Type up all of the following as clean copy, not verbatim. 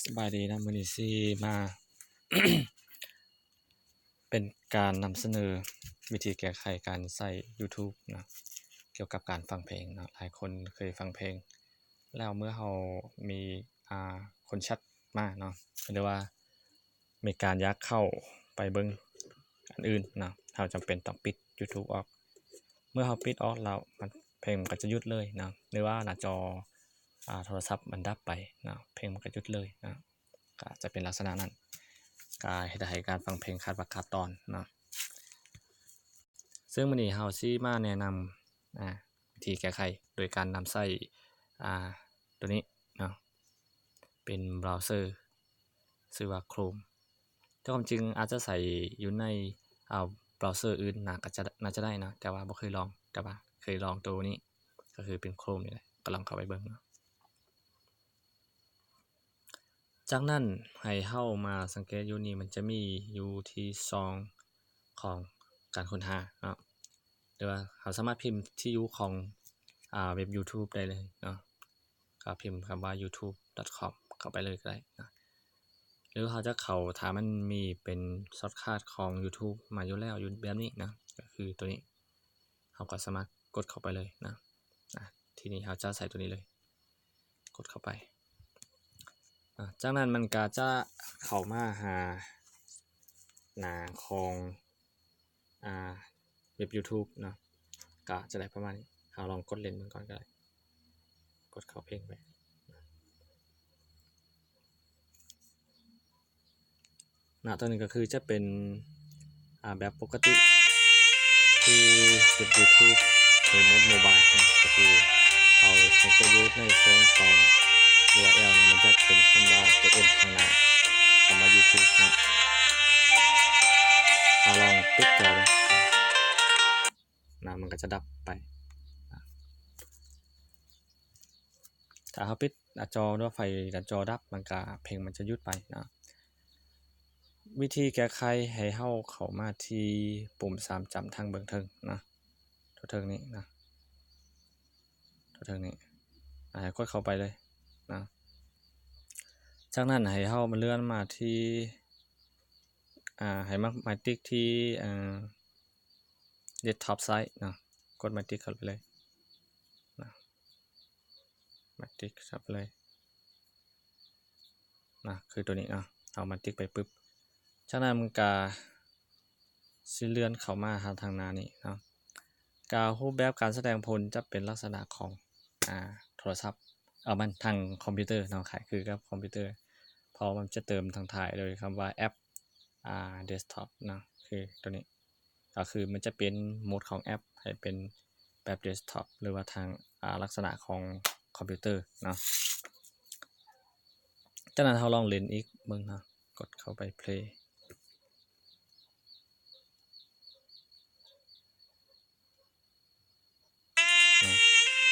สบายดีนะมื้อนี้สิมา เป็นการนำเสนอวิธีแก้ไขการใช้ YouTube นะเกี่ยวกับการฟังเพลงนะหลายคนเคยฟังเพลงแล้วเมื่อเรามีคนแชตมาเนาะหรือว่ามีการอยากเข้าไปเบิ่งอันอื่นนะเราจำเป็นต้องปิด YouTube ออกเมื่อเราปิดออกแล้วเพลงมันก็จะหยุดเลยนะหรือว่าหน้าจอโทรศัพท์มันดับไปนะเพลงมันก็หยุดเลยนะก็จะเป็นลักษณะนั้นก็เฮ็ดให้การฟังเพลงขาดวรรคขาดตอนเนาะซึ่งมื้อนี้เราสิมาแนะนำวิธีแก้ไขโดยการนำใช้ตัวนี้เนาะเป็นเบราว์เซอร์ชื่อว่า Chrome แต่ความจริงอาจจะใส่อยู่ในเบราว์เซอร์อื่นน่าจะได้นะแต่ว่าบ่เคยลองแต่ว่าเคยลองตัวนี้ก็คือเป็น Chrome นี่แหละก็ลองเข้าไปเบิ่งเนาะจากนั้นให้เฮามาสังเกตอยู่นี่มันจะมีอยู่ที่ซองของการค้นหาเนาะหรือว่าเราสามารถพิมพ์ที่อยู่ของเว็บ YouTube ได้เลยเนาะก็พิมพ์คำว่า youtube.com เข้าไปเลยก็ได้นะหรือเขาจะเข้าถ้ามันมีเป็นช็อตคัทของ YouTube มาอยู่แล้วอยู่แบบนี้นะก็คือตัวนี้เราก็สามารถกดเข้าไปเลยนะทีนี้เราจะใส่ตัวนี้เลยกดเข้าไปจากนั้นมันก็จะเข้ามาหาหน้าของเว็บ YouTube เนาะก็จะได้ประมาณนี้เราลองกดเล่นมันก่อนก็ได้กดเข้าเพลงไปตัวนี้ก็คือจะเป็นแบบปกติที่เว็บ YouTube ในโหมดโมบายก็คือเอาสังเกตอยู่ในส่วนของ URL มันจะเป็นคำว่าตัว M ข้างหน้าคำว่า YouTube นะเราลองปิดจอมันก็จะดับไปถ้าเราปิดจอด้วยไฟจอดับมันก็เพลงมันจะหยุดไปนะวิธีแก้ไขให้เฮาเข้ามาที่ปุ่ม3จำทางเบื้องเทิงนะตัวเทิงนี้นะตัวเทิงนี้กดเข้าไปเลยนะจากนั้นให้เฮามาเลื่อนมาที่ให้มาติ๊กที่desktop site นะกดมาติ๊กเข้าไปเลยนะมาติ๊กเข้าไปเลยนะคือตัวนี้นะเอามาติ๊กไปปึ๊บจากนั้นมันก็สิเลื่อนเข้ามาทางหน้านี้เนาะรูปแบบการแสดงผลจะเป็นลักษณะของโทรศัพท์มันทางคอมพิวเตอร์เนาะคือกับคอมพิวเตอร์พอมันจะเติมทางท้ายโดยคำว่าแอปdesktop นะคือตัวนี้ก็คือมันจะเป็นโหมดของแอปให้เป็นแบบ desktop หรือว่าทางลักษณะของคอมพิวเตอร์เนาะจากนั้นเราลองเล่นอีกเบิ่งเนาะกดเข้าไป play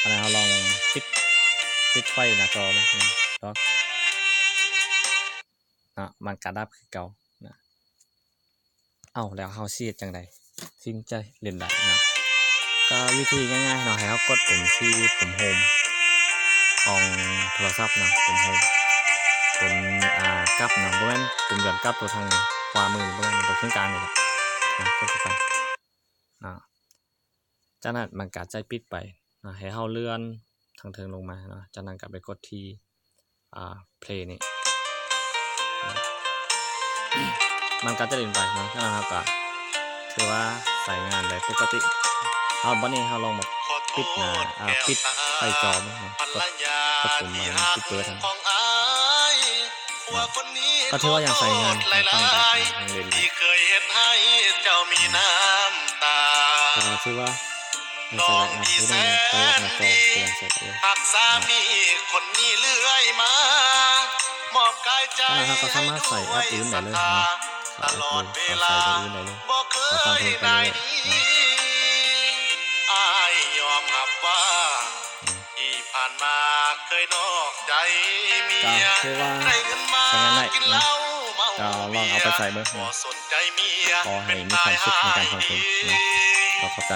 อันนั้นเราลองปิดไฟหน้าจอมั้ยแล้วมันก็ดับคือเก่านะแล้วเฮาสิเฮ็ดจังได๋ถึงจะเล่นได้นะก็วิธีง่ายๆเนาะให้เฮากดปุ่มที่ปุ่มโฮมของโทรศัพท์นะปุ่มโฮมปุ่มกลับนะบ่แม่นปุ่มย้อนกลับตัวทางขวามือบ่แม่นตัวตรงกลางนี่แหละกดเข้าไปจากนั้นมันก็จะปิดไปให้เฮาเลื่อนทางเทิงลงมาเนาะจากนั้นก็ไปกดที่play นี่มันก็จะเล่นไปเนาะจากนั้นเราก็ถือว่าใช้งานได้ปกติบัดนี้เราลองมาปิดปิดไฟจอมั้งกดปุ่มปิดเปิดก็ถือว่ายังใช้งานฟังได้ยังเล่นได้ถือว่าน้องที่แสนดีหักสามีคนนี้เลื่อยมามอบกายใจให้ด้วยศรัทธาตลอดเวลาบ่เคยได้นี้อายยอมรับว่าที่ผ่านมาเคยนอกใจเมียได้เงินมากินเหล้าเมาเบียร์บ่สนใจเมียขอให้มีความสุขในการฟังเพลงขอเข้าใจ